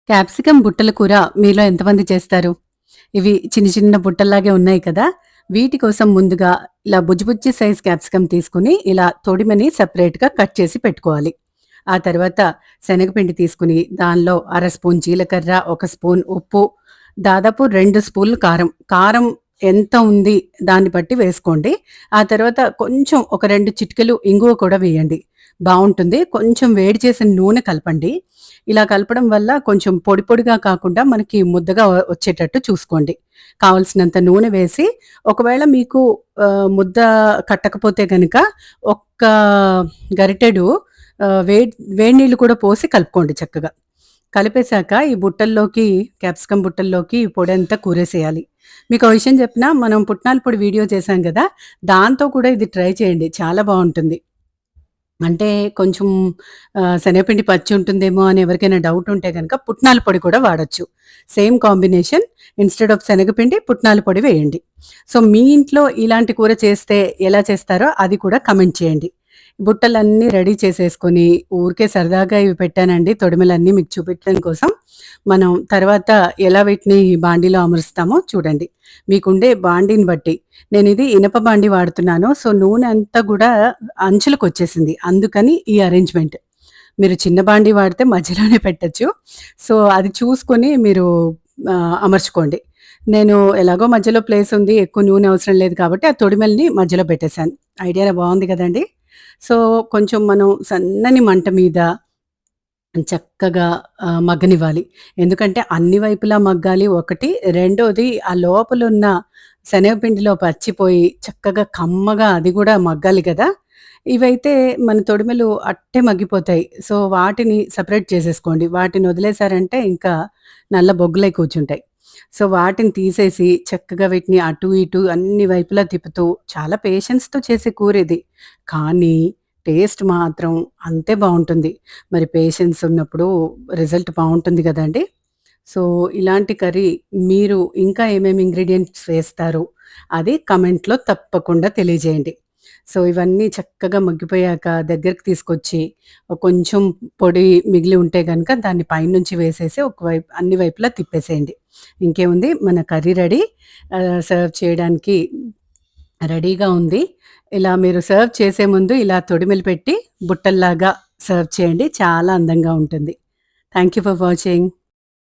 Capsicum బుట్టల కూర మీలో ఎంతమంది చేస్తారు? ఇవి చిన్న చిన్న బుట్టల్లాగే ఉన్నాయి కదా! వీటి కోసం ముందుగా ఇలా బుజ్జి బుజ్జి సైజ్ క్యాప్సికమ్ తీసుకొని ఇలా తొడిమని సెపరేట్‌గా కట్ చేసి పెట్టుకోవాలి. ఆ తర్వాత శనగపిండి తీసుకొని దానిలో అర స్పూన్ జీలకర్ర, ఒక స్పూన్ ఉప్పు, దాదాపు 2 స్పూన్లు కారం. కారం ఎంత ఉంది దాన్ని బట్టి వేసుకోండి. ఆ తర్వాత కొంచెం ఒక 2 చిటికెలు ఇంగువ కూడా వేయండి. బావుంటుంది. కొంచెం వేడి చేసిన నూనె కలపండి. ఇలా కలపడం వల్ల కొంచెం పొడి పొడిగా కాకుండా మనకి ముద్దగా వచ్చేటట్టు చూసుకోండి. కావాల్సినంత నూనె వేసి ఒకవేళ మీకు ముద్ద కట్టకపోతే గనక ఒక్క గరిటెడు వేడి నీళ్లు కూడా పోసి కలుపుకోండి చక్కగా. కలిపేశాక ఈ బుట్టల్లోకి క్యాప్సికమ్ బుట్టల్లోకి ఈ పొడంతా కూరేసేయాలి. మీకో విషయం చెప్పనా? మనం పుట్నాల పొడి వీడియో చేశాం గదా! దాంతో కూడా ఇది ట్రై చేయండి. చాలా బావుంటుంది. అంటే కొంచెం శనగపిండి పచ్చుంటుందేమో అని ఎవరికైనా డౌట్ ఉంటే గనక పుట్నాల పొడి కూడా వాడొచ్చు. సేమ్ కాంబినేషన్ ఇన్‌స్టెడ్ ఆఫ్ శనగపిండి పుట్నాల పొడి వేయండి. సో, మీ ఇంట్లో ఇలాంటి కూర చేస్తే ఎలా చేస్తారో అది కూడా కామెంట్ చేయండి. బుట్టలన్నీ రెడీ చేసేసుకొని ఊరికే సరదాగా ఇవి పెట్టానండి తొడిమలన్నీ మీకు చూపించడం కోసం. మనం తర్వాత ఎలా వీటిని బాండీలో అమరుస్తామో చూడండి. మీకుండే బాండీని బట్టి నేనిది ఇనప బాండీ వాడుతున్నాను. సో, నూనె అంతా గూడా అంచులకొచ్చేసింది. అందుకని ఈ అరేంజ్‌మెంట్. మీరు చిన్న బాండీ వాడితే మధ్యలోనే పెట్టొచ్చు. సో, అది చూసుకొని మీరు అమర్చుకోండి. నేను ఎలాగో మధ్యలో ప్లేస్ ఉంది. ఎక్కువ నూనె అవసరం లేదు కాబట్టి ఆ తొడిమల్ని మధ్యలో పెట్టేశాను. ఐడియా బావుంది గదండీ! సో, కొంచెం మనం సన్నని మంట మీద చక్కగా మగ్గనివ్వాలి. ఎందుకంటే అన్ని వైపులా మగ్గాలి ఒకటి. రెండోది ఆ లోపలున్న శనగపిండిలో పచ్చిపోయి చక్కగా కమ్మగా అది గూడా మగ్గాలి గదా! ఇవైతే మన తొడిమలు అట్టే మగ్గిపోతాయి. సో, వాటిని సెపరేట్ చేసేసుకోండి. వాటిని వదిలేసారంటే ఇంకా నల్ల బొగ్గులై కూర్చుంటాయి. సో, వాటిని తీసేసి చక్కగా వీటిని అటు ఇటు అన్ని వైపులా తిప్పుతూ చాలా పేషెన్స్‌తో చేసే కూరిది. కానీ టేస్ట్ మాత్రం అంతే బావుంటుంది. మరి పేషెన్స్ ఉన్నప్పుడు రిజల్ట్ బావుంటుంది గదండీ! సో, ఇలాంటి కర్రీ మీరు ఇంకా ఏమేమి ఇంగ్రీడియెంట్స్ వేస్తారు? అది కామెంట్‌లో తప్పకుండా తెలియజేయండి. సో, ఇవన్నీ చక్కగా మగ్గిపోయాక దగ్గరికి తీసుకొచ్చి కొంచెం పొడి మిగిలి ఉంటే గనక దాన్ని పైనుంచి వేసేసి ఒకవైపు అన్ని వైపులా తిప్పేసేయండి. ఇంకేముంది మన కర్రీ రెడీ. సర్వ్ చేయడానికి రెడీగా ఉంది. ఇలా మీరు సర్వ్ చేసే ముందు ఇలా తొడిమెలు పెట్టి బుట్టల్లాగా సర్వ్ చేయండి. చాలా అందంగా ఉంటుంది. Thank you for watching.